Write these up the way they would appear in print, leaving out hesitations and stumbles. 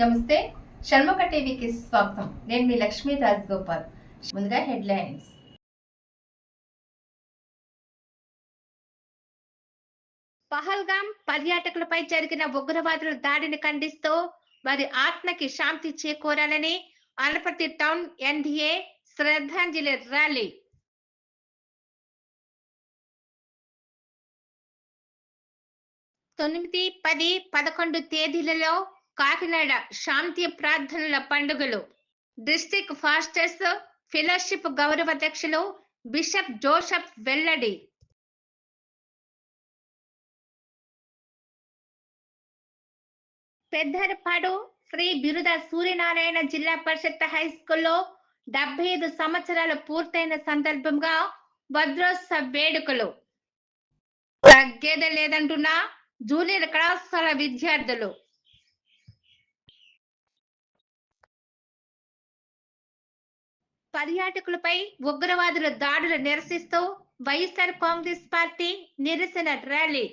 నమస్తే షణ్ముఖ టీవీకి స్వాగతం. నేను మీ లక్ష్మీ రాజగోపాల్. ముందుగా హెడ్లైన్స్. పహల్గామ్ పర్యాటకులపై జరిగిన ఉగ్రవాదుల దాడిని ఖండిస్తూ వారి ఆత్మకి శాంతి చేకూరాలని అనపర్తి టౌన్ ఎన్డీఏ శ్రద్ధాంజలి ర్యాలీ. తొమ్మిది, 10, 11 తేదీలలో కాకినాడ శాంతి ప్రార్థనల పండుగలు. డిస్ట్రిక్ట్ ఫాస్టర్స్ ఫెలోషిప్ గౌరవ అధ్యక్షులు బిషప్ జోసెఫ్ వెల్లడి. పెద్దరపాడు శ్రీ బిరుద సూర్యనారాయణ జిల్లా పరిషత్ హై స్కూల్లో 75 సంవత్సరాలు పూర్తయిన సందర్భంగా వజ్రోత్సవ వేడుకలు. తగ్గేదే లేదంటున్న జూనియర్ కళాశాల విద్యార్థులు. పర్యాటకులపై ఉగ్రవాదుల దాడులు నిరసిస్తూ వైఎస్ఆర్ కాంగ్రెస్ పార్టీ నిరసన ర్యాలీ.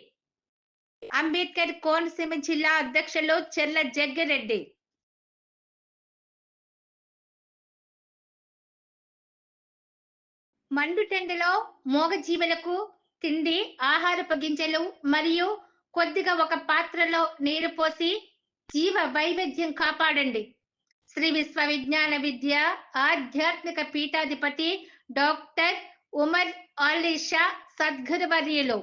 అంబేద్కర్ కోనసీమ జిల్లా అధ్యక్షులు చెర్ల జగ్గిరెడ్డి. మండుటెండలో మూగజీవులకు తిండి, ఆహారపు గింజలు మరియు కొద్దిగా ఒక పాత్రలో నీరు పోసి జీవ వైవిధ్యం కాపాడండి. శ్రీ విశ్వ విజ్ఞాన విద్య ఆధ్యాత్మిక పీఠాధిపతి డాక్టర్ ఉమర్ అలీషా సద్గురువర్యులు.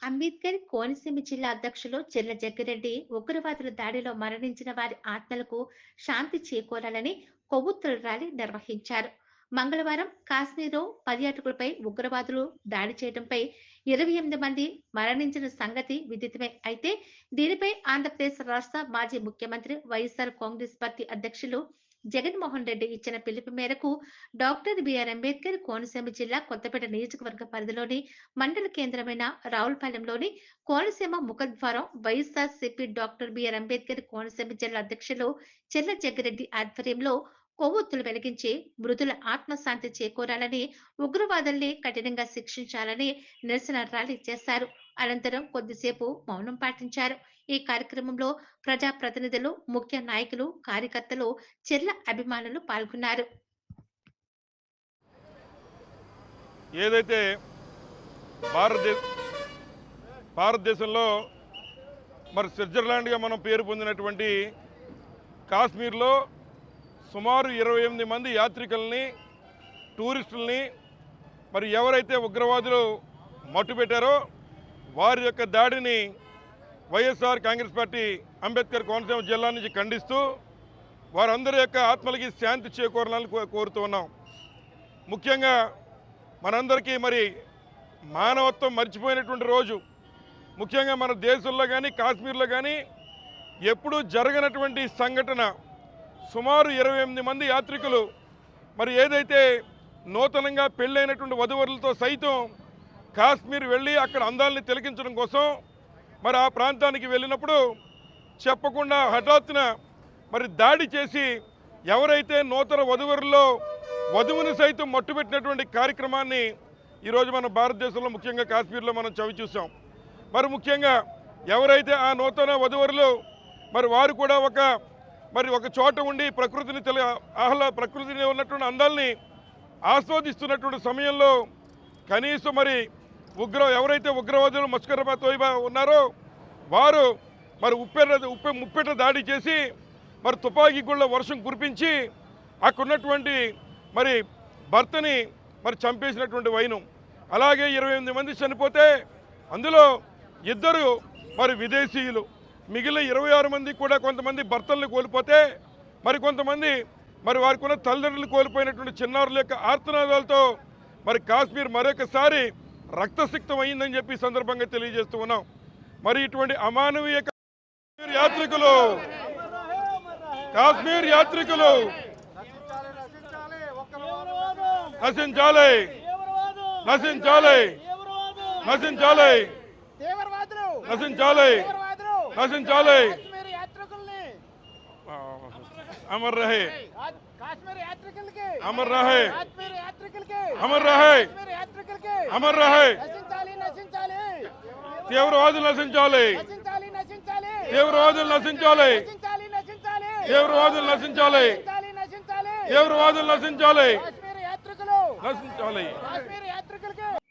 అంబేద్కర్ కోనసీమ జిల్లా అధ్యక్షులు చెర్ల జగ్గిరెడ్డి ఉగ్రవాదుల దాడిలో మరణించిన వారి ఆత్మలకు శాంతి చేకూరాలని కొవ్వొత్తుల ర్యాలీ నిర్వహించారు. మంగళవారం కాశ్మీర్లో పర్యాటకులపై ఉగ్రవాదులు దాడి చేయడంపై 28 మంది మరణించిన సంగతి విదితమే. అయితే దీనిపై ఆంధ్రప్రదేశ్ రాష్ట్ర మాజీ ముఖ్యమంత్రి వైఎస్ఆర్ కాంగ్రెస్ పార్టీ అధ్యక్షులు జగన్మోహన్ రెడ్డి ఇచ్చిన పిలుపు మేరకు డాక్టర్ బిఆర్ అంబేద్కర్ కోనసీమ జిల్లా కొత్తపేట నియోజకవర్గ పరిధిలోని మండల కేంద్రమైన రావులపాలెంలోని కోనసీమ ముఖద్వారం వైఎస్ఆర్ సిపి డాక్టర్ బిఆర్ అంబేద్కర్ కోనసీమ జిల్లా అధ్యక్షులు చెర్ల జగ్గిరెడ్డి ఆధ్వర్యంలో కొవ్వొత్తులు వెలిగించి మృతుల ఆత్మశాంతి చేకూరాలని, ఉగ్రవాదుల్ని కఠినంగా శిక్షించాలని నిరసన ర్యాలీ చేశారు. అనంతరం కొద్దిసేపు మౌనం పాటించారు. ఈ కార్యక్రమంలో ప్రజా ప్రతినిధులు, ముఖ్య నాయకులు, కార్యకర్తలు, చెర్ల అభిమానులు పాల్గొన్నారు. ఏదైతే భారతదేశంలో మరి స్విట్జర్లాండ్గా మనం పేరు పొందినటువంటి కాశ్మీర్లో సుమారు 28 మంది యాత్రికుల్ని, టూరిస్టుల్ని మరి ఎవరైతే ఉగ్రవాదులు మట్టుపెట్టారో వారి యొక్క దాడిని వైఎస్ఆర్ కాంగ్రెస్ పార్టీ అంబేద్కర్ కోనసీమ జిల్లా నుంచి ఖండిస్తూ వారందరి యొక్క ఆత్మలకి శాంతి చేకూరాలని కోరుతూ ఉన్నాం. ముఖ్యంగా మనందరికీ మరి మానవత్వం మర్చిపోయినటువంటి రోజు. ముఖ్యంగా మన దేశంలో కానీ కాశ్మీర్లో కానీ ఎప్పుడూ జరగనటువంటి సంఘటన. సుమారు 28 మంది యాత్రికులు మరి ఏదైతే నూతనంగా పెళ్ళైనటువంటి వధువరులతో సైతం కాశ్మీర్ వెళ్ళి అక్కడ అందాలని తిలకించడం కోసం మరి ఆ ప్రాంతానికి వెళ్ళినప్పుడు చెప్పకుండా హఠాత్తున మరి దాడి చేసి ఎవరైతే నూతన వధువరుల్లో వధువుని సైతం మట్టుపెట్టినటువంటి కార్యక్రమాన్ని ఈరోజు మన భారతదేశంలో ముఖ్యంగా కాశ్మీర్లో మనం చవి చూసాం. మరి ముఖ్యంగా ఎవరైతే ఆ నూతన వధువరులు మరి వారు కూడా ఒక చోట ఉండి ప్రకృతిని ఉన్నటువంటి అందాల్ని ఆస్వాదిస్తున్నటువంటి సమయంలో కనీసం మరి ఎవరైతే ఉగ్రవాదులు మస్కరబా తోయిబా ఉన్నారో వారు మరి ముప్పెట దాడి చేసి మరి తుపాకీ గుళ్ళ వర్షం కురిపించి అక్కడ ఉన్నటువంటి మరి భర్తని మరి చంపేసినటువంటి వైనం. అలాగే 28 మంది చనిపోతే అందులో 2 మరి విదేశీయులు, మిగిలిన 26 మంది కూడా కొంతమంది భర్తల్ని కోల్పోతే మరి కొంతమంది మరి వారికి ఉన్న తల్లిదండ్రులు కోల్పోయినటువంటి చిన్నారుల యొక్క ఆర్తనాదాలతో మరి కాశ్మీర్ మరొకసారి రక్తసిక్తం అయిందని చెప్పి సందర్భంగా తెలియజేస్తూ ఉన్నాం. మరి ఇటువంటి అమానవీయ యాత్రికులు కాశ్మీర్ యాత్రికులు నశించాలి, నశించాలి, నశించాలి, నశించాలి, నశించాలి. अमर रहे, अमर रहे, अमर रहे, अमर रहे. తీవ్రవాదులు నశించాలి, తీవ్రవాదులు నశించాలి, తీవ్రవాదులు నశించాలి. తీవ్రవాదులు నశించాలి. నశించాలి.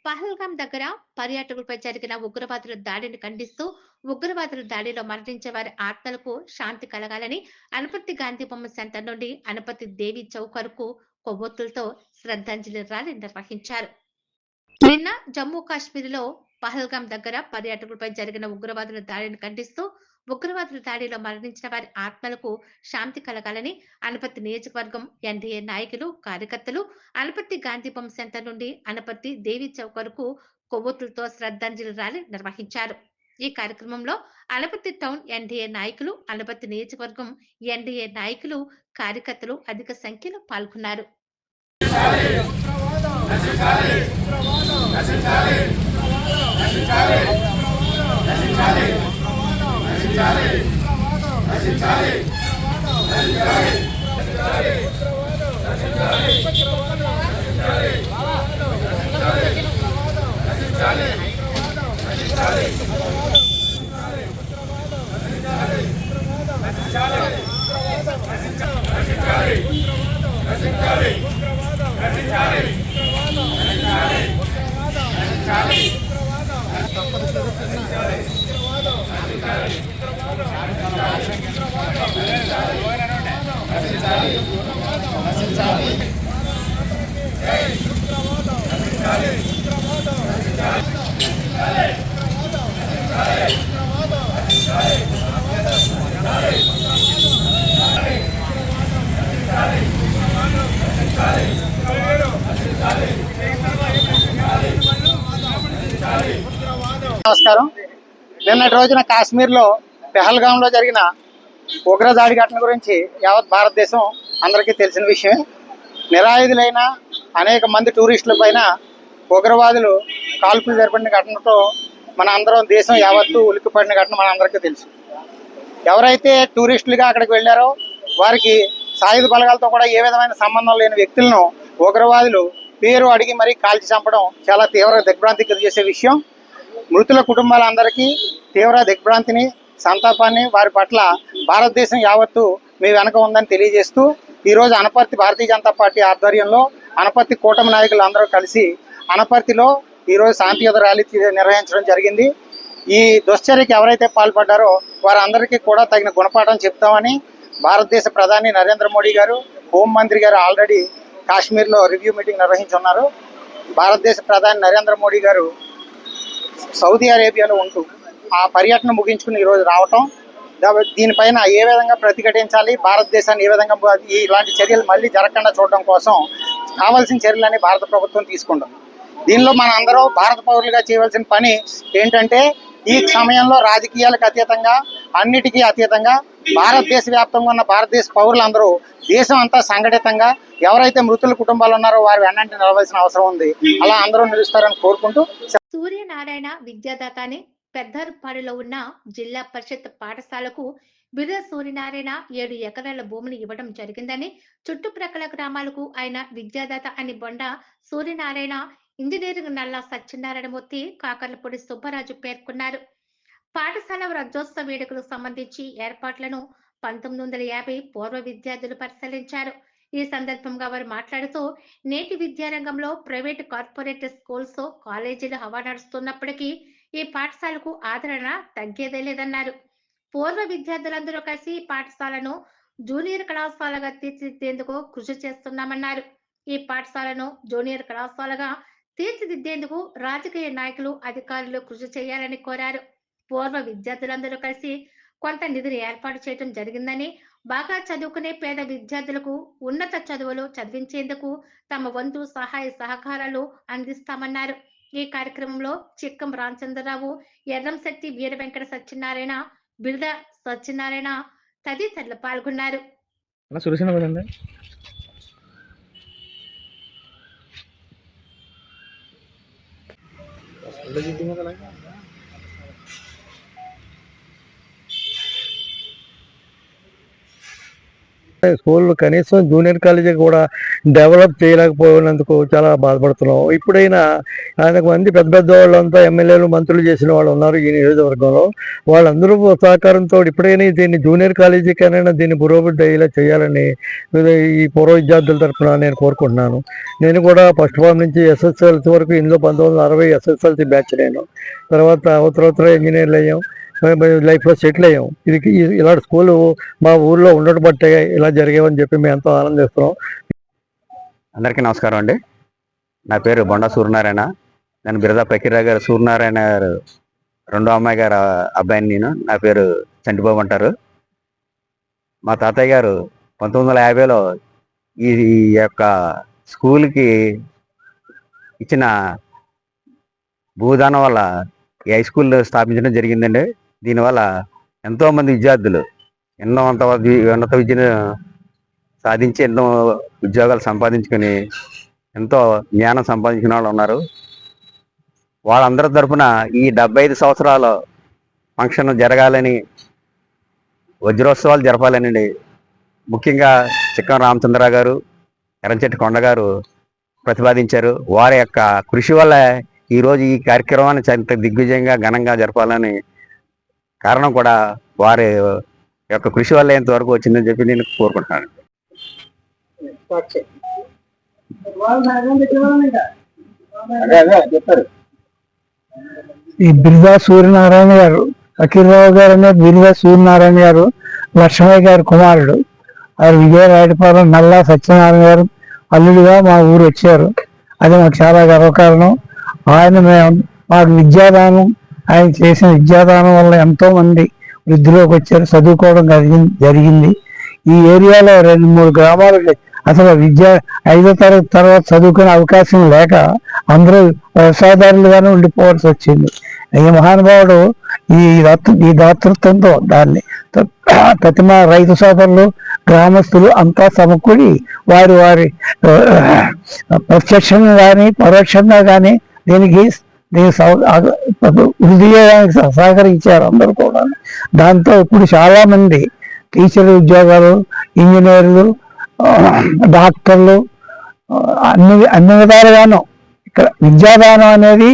పహల్గాం దగ్గర పర్యాటకులపై జరిగిన ఉగ్రవాదుల దాడిని ఖండిస్తూ ఉగ్రవాదుల దాడిలో మరణించే వారి ఆత్మలకు శాంతి కలగాలని అనపర్తి గాంధీ బొమ్మ సెంటర్ నుండి అనపర్తి దేవి చౌక్ వరకు కొవ్వొత్తులతో శ్రద్ధాంజలి ర్యాలీ నిర్వహించారు. నిన్న జమ్మూ కాశ్మీర్లో పహల్గాం దగ్గర పర్యాటకులపై జరిగిన ఉగ్రవాదుల దాడిని ఖండిస్తూ ఉగ్రవాదుల దాడిలో మరణించిన వారి ఆత్మలకు శాంతి కలగాలని అనపర్తి నియోజకవర్గం ఎన్డీఏ నాయకులు కార్యకర్తలు అనపర్తి గాంధీ బొమ్మ సెంటర్ నుండి అనపర్తి దేవి చౌక్ వరకు కొవ్వొత్తులతో శ్రద్ధాంజలి ర్యాలీ నిర్వహించారు. ఈ కార్యక్రమంలో అనపర్తి టౌన్ ఎన్డీఏ నాయకులు, అనపర్తి నియోజకవర్గం ఎన్డీఏ నాయకులు, కార్యకర్తలు అధిక సంఖ్యలో పాల్గొన్నారు. నమస్కారం. నిన్నటి రోజున కాశ్మీర్లో పెహల్గాంలో జరిగిన ఉగ్రదాడి ఘటన గురించి యావత్ భారతదేశం అందరికీ తెలిసిన విషయమే. నిరాయుధులైన అనేక మంది టూరిస్టుల పైన ఉగ్రవాదులు కాల్పులు జరిపిన ఘటనతో మన అందరం దేశం యావత్తు ఉలిక్కిపడిన ఘటన మన అందరికీ తెలుసు. ఎవరైతే టూరిస్టులుగా అక్కడికి వెళ్ళారో వారికి సాయుధ బలగాలతో కూడా ఏ విధమైన సంబంధం లేని వ్యక్తులను ఉగ్రవాదులు పేరు అడిగి మరీ కాల్చి చంపడం చాలా తీవ్ర దిగ్భ్రాంతికి గురి చేసే విషయం. మృతుల కుటుంబాలందరికీ తీవ్ర దిగ్భ్రాంతిని, సంతాపాన్ని, వారి పట్ల భారతదేశం యావత్తు మీ వెనక ఉందని తెలియజేస్తూ ఈరోజు అనపర్తి భారతీయ జనతా పార్టీ ఆధ్వర్యంలో అనపర్తి కూటమి నాయకులు అందరూ కలిసి అనపర్తిలో ఈరోజు శాంతియుత ర్యాలీ నిర్వహించడం జరిగింది. ఈ దుశ్చర్యకి ఎవరైతే పాల్పడ్డారో వారందరికీ కూడా తగిన గుణపాఠం చెప్తామని భారతదేశ ప్రధాని నరేంద్ర మోడీ గారు, హోంమంత్రి గారు ఆల్రెడీ కాశ్మీర్లో రివ్యూ మీటింగ్ నిర్వహించున్నారు. భారతదేశ ప్రధాని నరేంద్ర మోడీ గారు సౌదీ అరేబియాలో ఉంటూ ఆ పర్యటన ముగించుకుని ఈరోజు రావటం, దీనిపైన ఏ విధంగా ప్రతిఘటించాలి, భారతదేశాన్ని ఏ విధంగా ఇలాంటి చర్యలు మళ్ళీ జరగకుండా చూడడం కోసం కావాల్సిన చర్యలని భారత ప్రభుత్వం తీసుకుంటుంది. దీనిలో మన అందరూ భారత పౌరులుగా చేయవలసిన పని ఏంటంటే ఈ సమయంలో రాజకీయాలకు అతీతంగా, అన్నిటికీ అతీతంగా భారతదేశ వ్యాప్తంగా ఉన్న భారతదేశ పౌరులందరూ దేశం అంతా సంఘటితంగా ఎవరైతే మృతుల కుటుంబాలు ఉన్నారో వారి వెన్నంటి నిలవాల్సిన అవసరం ఉంది. అలా అందరూ నిలుస్తారని కోరుకుంటూ సూర్యనారాయణ విద్యాదాత అని పెద్దరుపాడులో ఉన్న జిల్లా పరిషత్ పాఠశాలకు బిర్ర సూర్యనారాయణ 7 ఎకరాల భూమిని ఇవ్వడం జరిగిందని, చుట్టుప్రక్కల గ్రామాలకు ఆయన విద్యాదాత అని బొండ సూర్యనారాయణ, ఇంజనీరింగ్ నల్ల సత్యనారాయణమూర్తి, కాకర్లపూడి సుబ్బరాజు పేర్కొన్నారు. పాఠశాల రాజ్యోత్సవ వేడుకలకు సంబంధించి ఏర్పాట్లను 1950 పూర్వ విద్యార్థులు పరిశీలించారు. ఈ సందర్భంగా వారు మాట్లాడుతూ నేటి విద్యారంగంలో ప్రైవేటు కార్పొరేట్ స్కూల్స్, కాలేజీలు హవా నడుస్తున్నప్పటికీ ఈ పాఠశాలకు ఆదరణ తగ్గేదే లేదన్నారు. పూర్వ విద్యార్థులందరూ కలిసి ఈ పాఠశాలను జూనియర్ కళాశాలగా తీర్చిదిద్దేందుకు కృషి చేస్తున్నామన్నారు. ఈ పాఠశాలను జూనియర్ కళాశాలగా తీర్చిదిద్దేందుకు రాజకీయ నాయకులు, అధికారులు కృషి చేయాలని కోరారు. పూర్వ విద్యార్థులందరూ కలిసి కొంత నిధిని ఏర్పాటు చేయడం జరిగిందని, బాగా చదువుకునే పేద విద్యార్థులకు ఉన్నత చదువులు చదివించేందుకు తమ వంతు సహాయ సహకారాలు అందిస్తామన్నారు. ఈ కార్యక్రమంలో చిక్కం రామచంద్రరావు, ఎర్రంశెట్టి వీర వెంకట సత్యనారాయణ, బిర్ద సత్యనారాయణ తదితరులు పాల్గొన్నారు. స్కూల్ కనీసం జూనియర్ కాలేజీ కూడా డెవలప్ చేయలేకపోయినందుకు చాలా బాధపడుతున్నాం. ఇప్పుడైనా ఆయనకు మంది పెద్ద పెద్ద వాళ్ళంతా ఎమ్మెల్యేలు మంత్రులు చేసిన వాళ్ళు ఉన్నారు ఈ నియోజకవర్గంలో. వాళ్ళందరూ సహకారంతో ఇప్పుడైనా దీన్ని జూనియర్ కాలేజీకైనా దీన్ని పురోభివృద్ధి అయ్యేలా చేయాలని ఈ పూర్వ విద్యార్థుల తరఫున నేను కోరుకుంటున్నాను. నేను కూడా ఫస్ట్ ఫామ్ నుంచి ఎస్ఎస్ఎల్సీ వరకు ఇందులో 1960 ఎస్ఎస్ఎల్సీ బ్యాచ్. నేను తర్వాత ఉత్తర ఇంజనీర్లు అయ్యాం, లైఫ్లో సెటిల్ అయ్యాం. ఇలాంటి స్కూలు మా ఊర్లో ఉండడం బట్టే ఇలా జరిగామని చెప్పి మేము ఎంతో ఆనందిస్తున్నాం. అందరికీ నమస్కారం అండి. నా పేరు బొండా సూర్యనారాయణ. నేను బిరదా ప్రకీర్రావు గారు సూర్యనారాయణ గారు రెండో అమ్మాయి గారు అబ్బాయిని. నా పేరు చంటిబాబు అంటారు. మా తాతయ్య గారు 1950లో ఈ యొక్క స్కూల్కి ఇచ్చిన భూదానం వల్ల ఈ హై స్కూల్ స్థాపించడం జరిగిందండి. దీనివల్ల ఎంతోమంది విద్యార్థులు ఉన్నత విద్యను సాధించి ఎన్నో ఉద్యోగాలు సంపాదించుకొని ఎంతో జ్ఞానం సంపాదించిన వాళ్ళు ఉన్నారు. వాళ్ళందరి తరఫున ఈ 75 సంవత్సరాల ఫంక్షన్ జరగాలని, వజ్రోత్సవాలు జరపాలనండి ముఖ్యంగా చిక్కం రామచంద్రరావు గారు, ఎర్రంచెట్టి కొండ గారు ప్రతిపాదించారు. వారి యొక్క కృషి వల్ల ఈరోజు ఈ కార్యక్రమాన్ని చాలా దిగ్విజయంగా ఘనంగా జరపాలని కారణం కూడా వారి యొక్క కృషి వల్ల ఎంతవరకు వచ్చిందని చెప్పి నేను కోరుకుంటున్నాను. ఈ బిర్దా సూర్యనారాయణ గారు, ఫకీర్రావు గారు అనే బిర్దా సూర్యనారాయణ గారు లక్ష్మయ్య గారి కుమారుడు. వారు విజయరాయపాలెం నల్లా సత్యనారాయణ గారు అల్లుడిగా మా ఊరు వచ్చారు. అది మాకు చాలా గర్వకారణం. మాకు విద్యాదానం, ఆయన చేసిన విద్యాదానం వల్ల ఎంతో మంది వృద్ధిలోకి వచ్చారు, చదువుకోవడం జరిగింది. ఈ ఏరియాలో 2-3 గ్రామాలు అసలు 5వ తరగతి తర్వాత చదువుకునే అవకాశం లేక అందరూ వ్యవసాయదారులుగానే ఉండిపోవాల్సి వచ్చింది. ఈ మహానుభావుడు ఈ దాతృత్వంతో దాన్ని ప్రతి రైతు సోదరులు, గ్రామస్తులు అంతా సమకూడి వారి ప్రత్యక్షంగా కానీ పరోక్షంగా కానీ దీనికి వృద్ధి చేయడానికి సహకరించారు అందరూ కూడా. దాంతో ఇప్పుడు చాలా మంది టీచర్ ఉద్యోగాలు, ఇంజనీర్లు, డాక్టర్లు అన్ని విధాలుగాను ఇక్కడ విద్యాదానం అనేది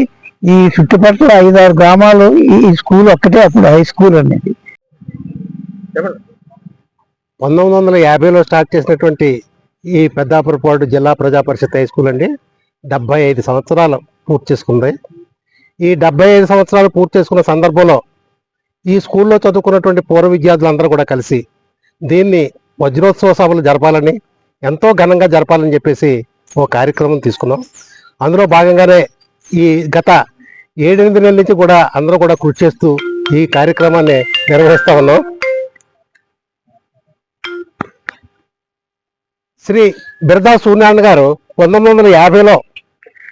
ఈ చుట్టుపక్కల 5-6 గ్రామాలు ఈ స్కూల్ ఒక్కటే అప్పుడు హై స్కూల్ అనేది. 1950లో స్టార్ట్ చేసినటువంటి ఈ పెద్దాపురపాడు జిల్లా ప్రజా పరిషత్ హై స్కూల్ అండి 75 సంవత్సరాలు పూర్తి చేసుకుంది. ఈ 75 సంవత్సరాలు పూర్తి చేసుకున్న సందర్భంలో ఈ స్కూల్లో చదువుకున్నటువంటి పూర్వ విద్యార్థులందరూ కూడా కలిసి దీన్ని వజ్రోత్సవ సభలు జరపాలని, ఎంతో ఘనంగా జరపాలని చెప్పేసి ఓ కార్యక్రమం తీసుకున్నాం. అందులో భాగంగానే ఈ గత 7-8 నెలల నుంచి కూడా అందరూ కూడా కృషి చేస్తూ ఈ కార్యక్రమాన్ని నిర్వహిస్తా ఉన్నాం. శ్రీ బిర్దా సూర్యనారాయణ గారు 1950లో,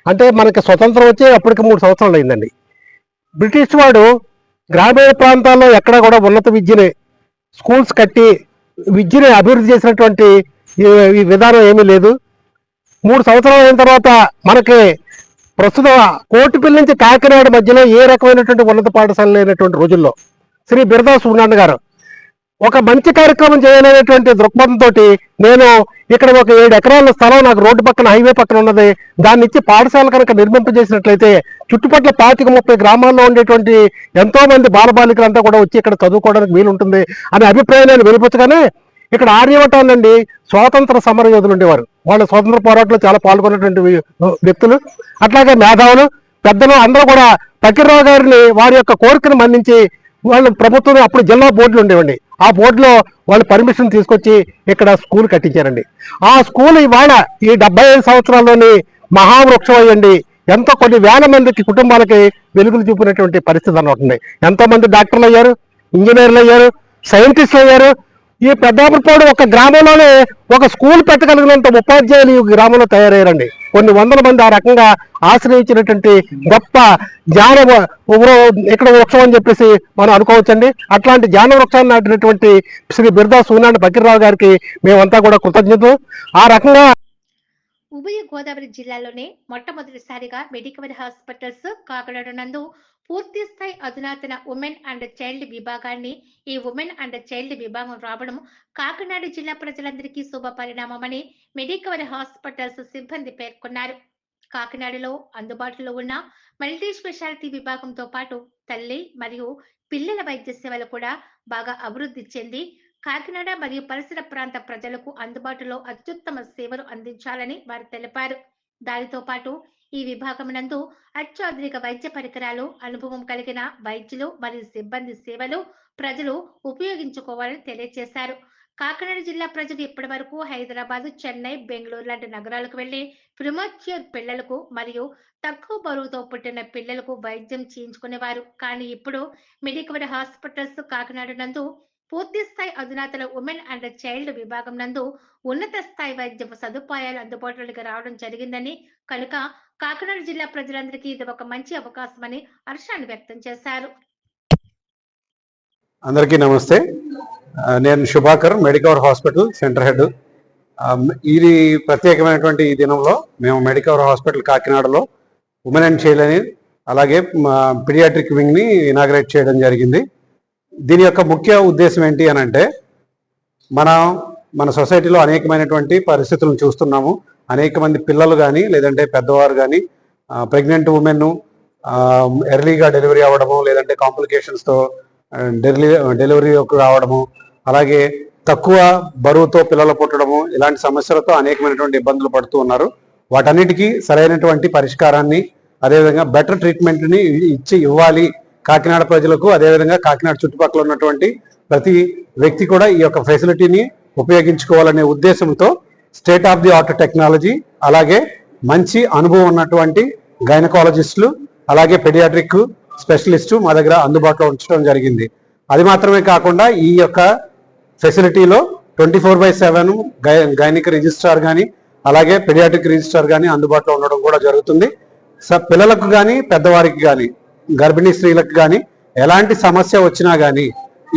అంటే మనకి స్వతంత్రం వచ్చి అప్పటికి 3 సంవత్సరాలు అయిందండి. బ్రిటిష్ వాడు గ్రామీణ ప్రాంతాల్లో ఎక్కడ కూడా ఉన్నత విద్యని స్కూల్స్ కట్టి విద్యని అభివృద్ధి చేసినటువంటి ఈ విధానం ఏమీ లేదు. 3 సంవత్సరాలు అయిన తర్వాత మనకి ప్రస్తుతం కోటిపల్లి నుంచి కాకినాడ మధ్యలో ఏ రకమైనటువంటి ఉన్నత పాఠశాల లేనటువంటి రోజుల్లో శ్రీ బిర్దా సూర్యనారాయణ గారు ఒక మంచి కార్యక్రమం చేయాలనేటువంటి దృక్పథంతో నేను ఇక్కడ ఒక 7 ఎకరాల స్థలం నాకు రోడ్డు పక్కన, హైవే పక్కన ఉన్నది, దాన్ని ఇచ్చి పాఠశాల కనుక నిర్మింపజేసినట్లయితే చుట్టుపక్కల 25-30 గ్రామాల్లో ఉండేటువంటి ఎంతో మంది బాలబాలికలంతా కూడా వచ్చి ఇక్కడ చదువుకోవడానికి వీలుంటుంది అనే అభిప్రాయాన్ని వెలిపించగానే ఇక్కడ ఆర్యవటానండి స్వాతంత్ర సమర యోధులు ఉండేవారు. వాళ్ళు స్వాతంత్ర పోరాటంలో చాలా పాల్గొన్నటువంటి వ్యక్తులు, అట్లాగే మేధావులు, పెద్దలు అందరూ కూడా ఫకీర్రావు గారిని వారి యొక్క కోరికను మన్నించి వాళ్ళు ప్రభుత్వం అప్పుడు జిల్లా బోర్డులు ఉండేవండి, ఆ బోర్డులో వాళ్ళు పర్మిషన్ తీసుకొచ్చి ఇక్కడ స్కూల్ కట్టించారండి. ఆ స్కూల్ ఇవాళ ఈ 75 సంవత్సరాల్లోని మహావృక్షం అయ్యండి ఎంతో కొన్ని వేల మందికి కుటుంబాలకి వెలుగులు చూపినటువంటి పరిస్థితి అన్నమాట. ఎంతో మంది డాక్టర్లు అయ్యారు, ఇంజనీర్లు అయ్యారు, సైంటిస్టులు అయ్యారు. ఈ పెద్దాపురపాడు ఒక గ్రామంలోనే ఒక స్కూల్ పెట్టగలిగినంత ఉపాధ్యాయులు ఈ గ్రామంలో తయారయ్యారండి. కొన్ని వందల మంది ఆ రకంగా ఆశ్రయించినటువంటి గొప్ప జ్ఞాన ఇక్కడ వృక్షం అని చెప్పేసి మనం అనుకోవచ్చండి. అట్లాంటి జ్ఞాన వృక్షాన్ని నాటినటువంటి శ్రీ బిర్దా సూర్యనారాయణ ఫకీర్రావు గారికి మేమంతా కూడా కృతజ్ఞతలు. ఆ రకంగా ఉభయ గోదావరి జిల్లాలోనే మొట్టమొదటిసారిగా మెడికవర్ హాస్పిటల్స్ కాకినాడ నందు పూర్తి స్థాయి అధునాతన ఉమెన్ అండ్ చైల్డ్ విభాగాన్ని ఈ ఉమెన్ అండ్ చైల్డ్ విభాగం రావడం కాకినాడ జిల్లా ప్రజలందరికీ శుభ పరిణామమని మెడికవర్ హాస్పిటల్స్ సిబ్బంది పేర్కొన్నారు. కాకినాడలో అందుబాటులో ఉన్న మల్టీ స్పెషాలిటీ విభాగంతో పాటు తల్లి మరియు పిల్లల వైద్య సేవలు కూడా బాగా అభివృద్ధి చెంది కాకినాడ మరియు పరిసర ప్రాంత ప్రజలకు అందుబాటులో అత్యుత్తమ సేవలు అందించాలని వారు తెలిపారు. దానితో పాటు ఈ విభాగం నందు అత్యాధునిక వైద్య పరికరాలు, అనుభవం కలిగిన వైద్యులు మరియు సిబ్బంది సేవలు ప్రజలు ఉపయోగించుకోవాలని తెలియజేశారు. కాకినాడ జిల్లా ప్రజలు ఇప్పటి వరకు హైదరాబాద్, చెన్నై, బెంగళూరు లాంటి నగరాలకు వెళ్లి ప్రిమాచ్యూర్ పిల్లలకు మరియు తక్కువ బరువుతో పుట్టిన పిల్లలకు వైద్యం చేయించుకునేవారు. కానీ ఇప్పుడు మెడికవర్ హాస్పిటల్స్ కాకినాడ నందు పూర్తి స్థాయి అధునాతన ఉమెన్ అండ్ చైల్డ్ విభాగం నందు ఉన్నత స్థాయి వైద్య సదుపాయాలు అందుబాటులోకి రావడం జరిగిందని, కనుక కాకినాడ జిల్లా ప్రజలందరికీ ఇది ఒక మంచి అవకాశమని హర్షాన్ని వ్యక్తం చేశారు. అందరికీ నమస్తే. నేను Subhakar, Medicover hospital centre head. ఇది ప్రత్యేకమైనటువంటి ఈ దినంలో మేము మెడికవర్ హాస్పిటల్ కాకినాడలో ఉమెన్ అండ్ చైల్డ్ అని అలాగే పీడియాట్రిక్ వింగ్ని ఇనాగ్రేట్ చేయడం జరిగింది. దీని యొక్క ముఖ్య ఉద్దేశం ఏంటి అని అంటే, మన సొసైటీలో అనేకమైనటువంటి పరిస్థితులను చూస్తున్నాము. అనేక మంది పిల్లలు కానీ లేదంటే పెద్దవారు కానీ ప్రెగ్నెంట్ ఉమెన్ ఎర్లీగా డెలివరీ అవ్వడము, లేదంటే కాంప్లికేషన్స్తో డెలివరీ రావడము, అలాగే తక్కువ బరువుతో పిల్లలు పుట్టడము, ఇలాంటి సమస్యలతో అనేకమైనటువంటి ఇబ్బందులు పడుతూ ఉన్నారు. వాటన్నిటికీ సరైనటువంటి పరిష్కారాన్ని, అదేవిధంగా బెటర్ ట్రీట్మెంట్ని ఇవ్వాలి కాకినాడ ప్రజలకు. అదేవిధంగా కాకినాడ చుట్టుపక్కల ఉన్నటువంటి ప్రతి వ్యక్తి కూడా ఈ యొక్క ఫెసిలిటీని ఉపయోగించుకోవాలనే ఉద్దేశంతో state of the art technology, అలాగే మంచి అనుభవం ఉన్నటువంటి గైనకాలజిస్టులు, అలాగే పెడియాట్రిక్ స్పెషలిస్టు మా దగ్గర అందుబాటులో ఉంచడం జరిగింది. అది మాత్రమే కాకుండా ఈ యొక్క ఫెసిలిటీలో 24/7 గైనిక్ రిజిస్ట్రార్ కానీ అలాగే పెడియాట్రిక్ రిజిస్ట్రార్ కానీ అందుబాటులో ఉండడం కూడా జరుగుతుంది. పిల్లలకు కానీ పెద్దవారికి కానీ గర్భిణీ స్త్రీలకు కానీ ఎలాంటి సమస్య వచ్చినా కానీ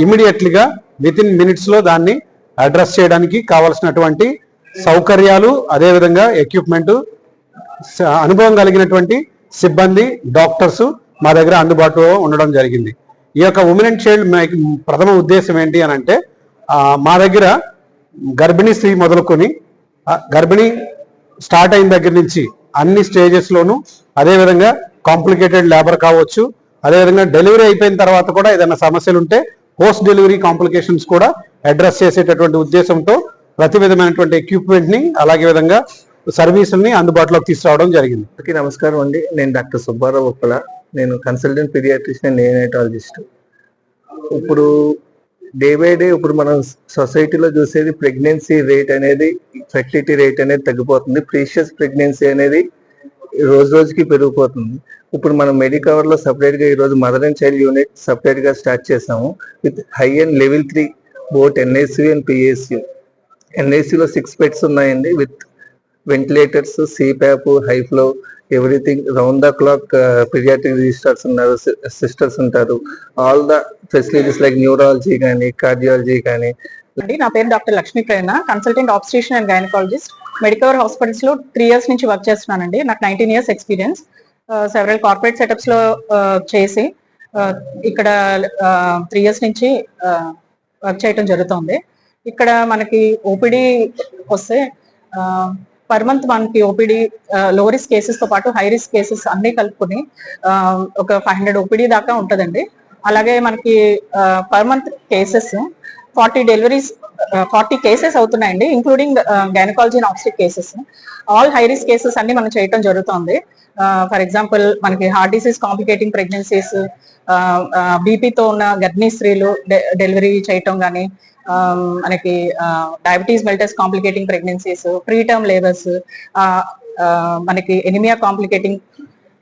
ఇమీడియట్లీగా వితిన్ మినిట్స్లో దాన్ని అడ్రస్ చేయడానికి కావలసినటువంటి సౌకర్యాలు, అదేవిధంగా ఎక్విప్మెంట్, అనుభవం కలిగినటువంటి సిబ్బంది, డాక్టర్స్ మా దగ్గర అందుబాటులో ఉండడం జరిగింది. ఈ యొక్క ఉమెన్ అండ్ చైల్డ్ ప్రథమ ఉద్దేశం ఏంటి అని అంటే, మా దగ్గర గర్భిణీ స్త్రీ మొదలుకొని గర్భిణీ స్టార్ట్ అయిన దగ్గర నుంచి అన్ని స్టేజెస్లోనూ, అదేవిధంగా కాంప్లికేటెడ్ లేబర్ కావచ్చు, అదేవిధంగా డెలివరీ అయిపోయిన తర్వాత కూడా ఏదైనా సమస్యలు ఉంటే పోస్ట్ డెలివరీ కాంప్లికేషన్స్ కూడా అడ్రస్ చేసేటటువంటి ఉద్దేశంతో ప్రతి విధమైనటువంటి ఎక్విప్మెంట్ని అలాగే విధంగా సర్వీసుల్ని అందుబాటులోకి తీసుకురావడం జరిగింది. నమస్కారం అండి. నేను డాక్టర్ సుబ్బారావు ఉప్పల. నేను కన్సల్టెంట్ పీడియాట్రిషియన్, నియోనేటాలజిస్ట్. ఇప్పుడు డే బై డే ఇప్పుడు మనం సొసైటీలో చూసేది ప్రెగ్నెన్సీ రేట్ అనేది, ఫెర్టిలిటీ రేట్ అనేది తగ్గిపోతుంది. ప్రీషియస్ ప్రెగ్నెన్సీ అనేది రోజు రోజుకి పెరిగిపోతుంది. ఇప్పుడు మనం మెడికవర్ లో సపరేట్ గా ఈరోజు mother and child unit separate గా స్టార్ట్ చేసాము with high and level 3 both NICU and PSU. ఎన్ఐసియులో 6 బెడ్స్ ఉన్నాయండి with ventilators, CPAP, high flow, everything round the clock. Paediatric registrars ఉన్నారు, సిస్టర్స్ ఉంటారు. All the facilities like neurology కానీ, cardiology కానీ. నా పేరు doctor Lakshmi Prerana, consultant obstetrician and gynaecologist. Medicover hospitals లో 3 years నుంచి వర్క్ చేస్తున్నానండి. నాకు 19 years experience. Several corporate setups లో చేసి ఇక్కడ 3 years నుంచి వర్క్ చేయటం జరుగుతుంది. ఇక్కడ మనకి ఓపీడీ వస్తే పర్ మంత్ మనకి ఓపీడీ లో రిస్క్ కేసెస్ తో పాటు హై రిస్క్ కేసెస్ అన్ని కలుపుకొని ఒక 500 ఓపీడీ దాకా ఉంటుందండి. అలాగే మనకి పర్ మంత్ కేసెస్ 40 కేసెస్ అవుతున్నాయండి, including gynaecology and obstetric cases. All high risk cases అన్ని మనం చేయటం జరుగుతుంది. ఫర్ ఎగ్జాంపుల్ మనకి హార్ట్ డిసీజ్ కాంప్లికేటింగ్ ప్రెగ్నెన్సీస్, బీపీతో ఉన్న గర్భిణీ స్త్రీలు డెలివరీ చేయటం కానీ, మనకి diabetes mellitus complicating pregnancies, pre term labours, మనకి anaemia complicating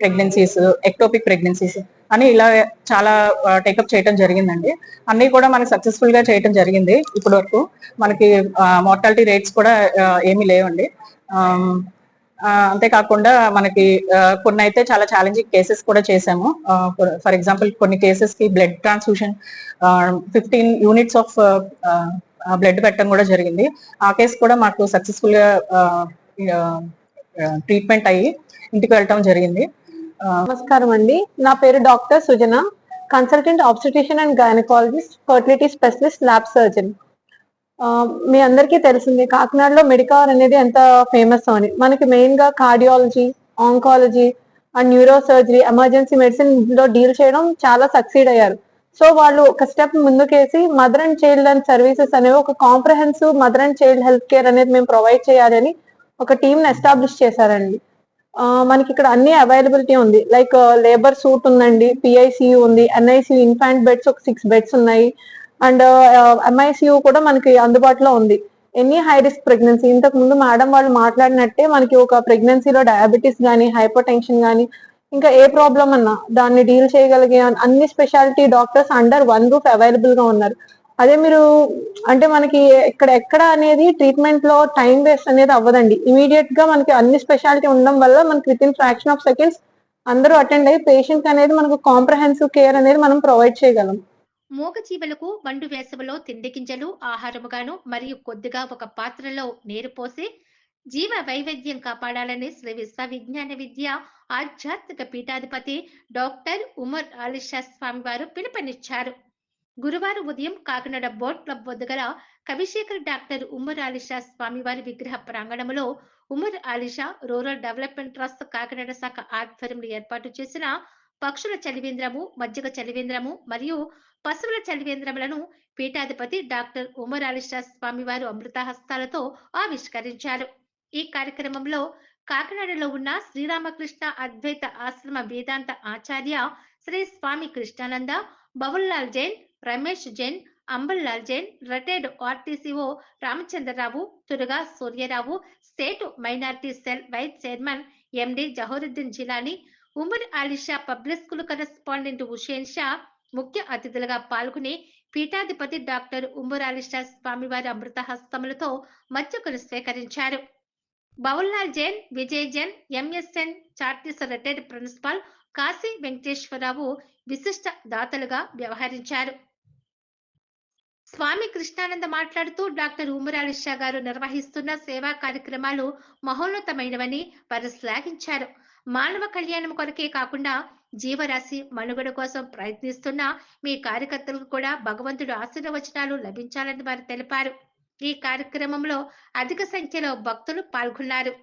pregnancies, ectopic pregnancies అని ఇలా చాలా టేకప్ చేయడం జరిగిందండి. అన్ని కూడా మనకి సక్సెస్ఫుల్ గా చేయడం జరిగింది. ఇప్పటి వరకు మనకి మార్టాలిటీ రేట్స్ కూడా ఏమీ లేవండి. అంతేకాకుండా మనకి కొన్ని అయితే చాలా ఛాలెంజింగ్ కేసెస్ కూడా చేసాము. ఫర్ ఎగ్జాంపుల్ కొన్ని కేసెస్ కి blood transfusion 15 units of blood పెట్టడం కూడా జరిగింది. ఆ కేసు కూడా మాకు సక్సెస్ఫుల్ గా ట్రీట్మెంట్ అయ్యి ఇంటికి వెళ్ళటం జరిగింది. నమస్కారం అండి, నా పేరు doctor Sujana, consultant obstetrician and gynaecologist, fertility specialist, lap surgeon. మీ అందరికీ తెలిసిందే కాకినాడలో మెడికవర్ అనేది ఎంత ఫేమస్ అని. మనకి మెయిన్ గా cardiology, oncology and neuro surgery, emergency medicine లో డీల్ చేయడం చాలా సక్సీడ్ అయ్యారు. సో వాళ్ళు ఒక స్టెప్ ముందుకేసి mother and child and services అనేవి ఒక comprehensive mother and child health care అనేది మేము ప్రొవైడ్ చేయాలని ఒక టీమ్ ని ఎస్టాబ్లిష్ చేశారండి. మనకి ఇక్కడ అన్ని అవైలబిలిటీ ఉంది. లైక్ లేబర్ సూట్ ఉందండి, పిఐసియు ఉంది, ఎన్ఐసియు ఇన్ఫాంట్ బెడ్స్ ఒక 6 బెడ్స్ ఉన్నాయి, అండ్ ఎంఐసియు కూడా మనకి అందుబాటులో ఉంది. ఎనీ హై రిస్క్ ప్రెగ్నెన్సీ, ఇంతకు ముందు మేడం వాళ్ళు మాట్లాడినట్టే మనకి ఒక ప్రెగ్నెన్సీలో డయాబెటీస్ కానీ, హైపర్ టెన్షన్ కానీ, ఇంకా ఏ ప్రాబ్లం అన్నా దాన్ని డీల్ చేయగలిగే అన్ని speciality doctors under 1 roof available గా ఉన్నారు. అదే మీరు అంటే మనకి ఎక్కడ అనేది ట్రీట్మెంట్ లో టైం వేస్ట్ అనేది అవ్వదండి. ఇమీడియట్ గా మనకి అన్ని స్పెషాలిటీ ఉండడం వల్ల మనకి with in fraction of seconds అందరూ అటెండ్ అయ్యి పేషెంట్ అనేది మనకు కాంప్రహెన్సివ్ కేర్ అనేది మనం ప్రొవైడ్ చేయగలం. మూగజీవులకు మండు వేసవిలో తిండి గింజలు ఆహారముగాను మరియు కొద్దిగా ఒక పాత్రలో నీరు పోసి జీవ వైవిధ్యం కాపాడాలని శ్రీ విశ్వవిజ్ఞాన విద్య ఆధ్యాత్మిక పీఠాధిపతి డాక్టర్ ఉమర్ ఆలిషా స్వామి వారు పిలుపునిచ్చారు. గురువారం ఉదయం కాకినాడ బోట్ క్లబ్ వద్ద గల కవిశేఖర్ డాక్టర్ ఉమర్ ఆలిషా స్వామివారి విగ్రహ ప్రాంగణంలో Umar Alisha rural development trust Kakinada శాఖ ఆధ్వర్యంలో ఏర్పాటు చేసిన పక్షుల చలివేంద్రము, మజ్జిగ చలివేంద్రము మరియు పశువుల చలివేంద్రములను పీఠాధిపతి డాక్టర్ ఉమర్ ఆలిషా స్వామివారు అమృతహస్తాలతో ఆవిష్కరించారు. ఈ కార్యక్రమంలో కాకినాడలో ఉన్న శ్రీరామకృష్ణ అద్వైత ఆశ్రమ వేదాంత ఆచార్య Sri Swami Krishnananda, Babulal Jain, Ramesh Jain, Ambalal Jain, retired RTCO Ramachandrarao, Turuga Suryarao, state minority cell vice chairman MD Zahuruddin Jilani, Umar Alisha public school correspondent Hussain Shah ముఖ్య అతిథులుగా పాల్గొని పీఠాధిపతి డాక్టర్ ఉమర్ ఆలిషా స్వామివారి అమృత హస్తములతో మజ్జిగను స్వీకరించారు. Babulal Jain, Vijay Jain, MSN charities retired principal Kashi Venkateswararao విశిష్ట దాతలుగా వ్యవహరించారు. స్వామి కృష్ణానంద మాట్లాడుతూ డాక్టర్ ఉమర్ ఆలిషా గారు నిర్వహిస్తున్న సేవా కార్యక్రమాలు మహోన్నతమైనవని వారు శ్లాఘించారు. మానవ కళ్యాణం కొరకే కాకుండా జీవరాశి మనుగడ కోసం ప్రయత్నిస్తున్న మీ కార్యకర్తలకు కూడా భగవంతుడు ఆశీర్వచనాలు లభించాలని వారు తెలిపారు. ఈ కార్యక్రమంలో అధిక సంఖ్యలో భక్తులు పాల్గొన్నారు.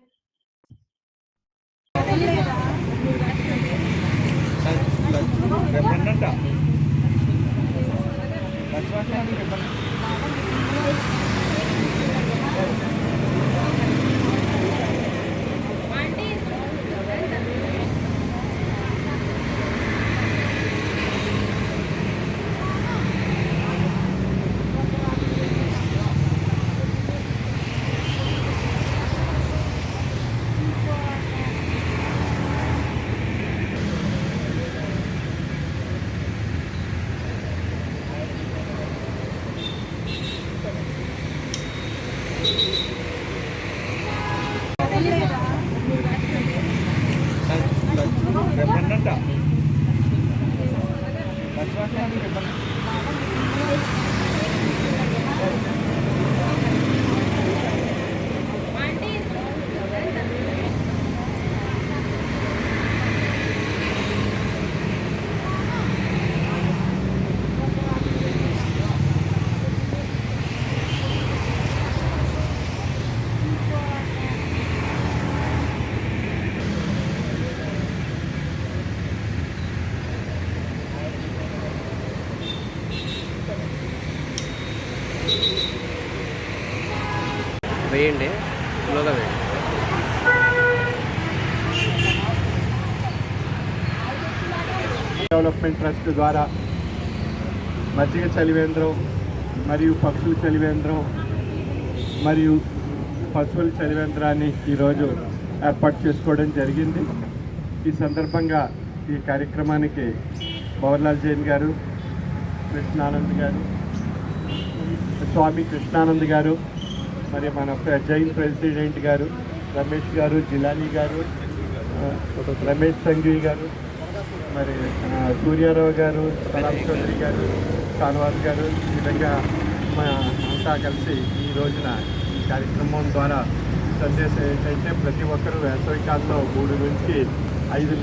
వేయండి, స్లోగా వేయండి. డెవలప్మెంట్ ట్రస్ట్ ద్వారా మజ్జిగ చలివేంద్రం మరియు పక్షుల చలివేంద్రం మరియు పశువుల చలివేంద్రాన్ని ఈరోజు ఏర్పాటు చేసుకోవడం జరిగింది. ఈ సందర్భంగా ఈ కార్యక్రమానికి బవర్లాల్ జైన్ గారు, కృష్ణానంద్ గారు, స్వామి కృష్ణానంద్ గారు, మరి మన జైన్ ప్రెసిడెంట్ గారు రమేష్ గారు, జిలానీ గారు, రమేష్ సంఘీ గారు, మరి సూర్యారావు గారు, సలాం చౌదరి గారు, షానవాజ్ గారు, ఈ విధంగా అంతా కలిసి ఈ రోజున ఈ కార్యక్రమం ద్వారా సందేశం ఏంటంటే ప్రతి ఒక్కరూ వేసవికాలంలో 3 నుంచి 5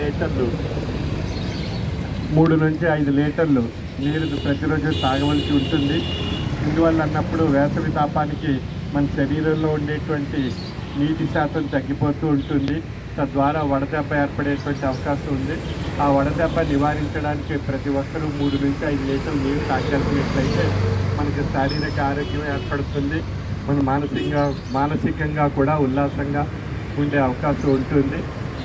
లీటర్లు నీరు ప్రతిరోజు తాగవలసి ఉంటుంది. ఇందువల్ల అన్నప్పుడు వేసవి తాపానికి మన శరీరంలో ఉండేటువంటి నీటి శాతం తగ్గిపోతూ ఉంటుంది. తద్వారా వడదెబ్బ ఏర్పడేటువంటి అవకాశం ఉంది. ఆ వడదెబ్బ నివారించడానికి ప్రతి ఒక్కరూ 3 నుంచి 5 లీటర్లు నీరు తాగలిగినట్లయితే మనకి శారీరక ఆరోగ్యం ఏర్పడుతుంది. మనం మానసికంగా కూడా ఉల్లాసంగా ఉండే అవకాశం ఉంటుంది.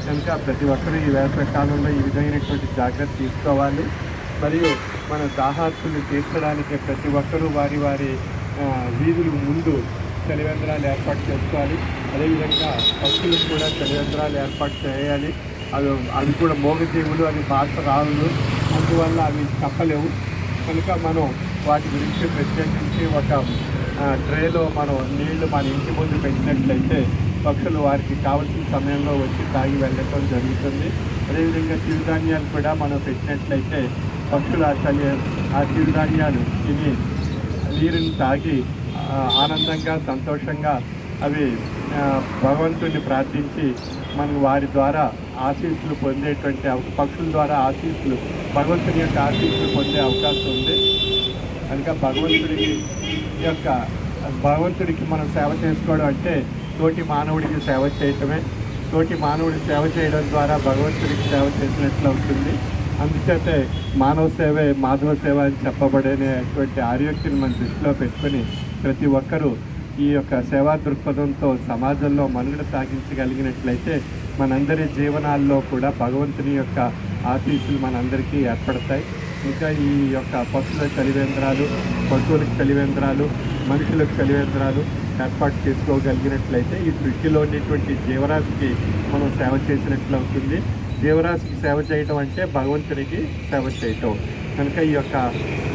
కనుక ప్రతి ఒక్కరూ ఈ వేసవికాలంలో ఈ విధమైనటువంటి జాగ్రత్త తీసుకోవాలి. మరియు మన దాహార్తులు తీర్చడానికి ప్రతి ఒక్కరూ వారి వీధుల ముందు చలివేంద్రాలు ఏర్పాటు చేసుకోవాలి. అదేవిధంగా పక్షులకు కూడా చలివేంద్రాలు ఏర్పాటు చేయాలి. అవి కూడా మోగజీవులు, అవి భాష రావులు, అందువల్ల అవి తప్పలేవు. కనుక మనం వాటి గురించి ప్రత్యేకించి ఒక ట్రేలో మనం నీళ్లు మన ఇంటి ముందు పెట్టినట్లయితే పక్షులు వారికి కావలసిన సమయంలో వచ్చి తాగి వెళ్ళటం జరుగుతుంది. అదేవిధంగా చిరుధాన్యాలు కూడా మనం పెట్టినట్లయితే పక్షులు ఆ చిరుధాన్యాలు తిని నీరుని తాగి ఆనందంగా సంతోషంగా అవి భగవంతుడిని ప్రార్థించి మనం వారి ద్వారా ఆశీస్సులు పొందేటువంటి పక్షుల ద్వారా భగవంతుని యొక్క ఆశీస్సులు పొందే అవకాశం ఉంది. కనుక భగవంతుడికి మనం సేవ చేసుకోవడం అంటే తోటి మానవుడికి సేవ చేయటమే. తోటి మానవుడికి సేవ చేయడం ద్వారా భగవంతుడికి సేవ చేసినట్లు అవుతుంది. అందుచేతే మానవ సేవే మాధవ సేవ అని చెప్పబడేటువంటి ఆర్యోక్తిని మన దృష్టిలో పెట్టుకొని ప్రతి ఒక్కరూ ఈ యొక్క సేవా దృక్పథంతో సమాజంలో మనుగడ సాగించగలిగినట్లయితే మనందరి జీవనాల్లో కూడా భగవంతుని యొక్క ఆశీస్సులు మనందరికీ ఏర్పడతాయి. ఇంకా ఈ యొక్క పశువుల చలివేంద్రాలు, పశువులకు చలివేంద్రాలు, మనుషులకు చలివేంద్రాలు ఏర్పాటు చేసుకోగలిగినట్లయితే ఈ సృష్టిలో ఉండేటువంటి జీవరాశికి మనం సేవ చేసినట్లు అవుతుంది. జీవరాశికి సేవ చేయటం అంటే భగవంతునికి సేవ చేయటం. కనుక ఈ యొక్క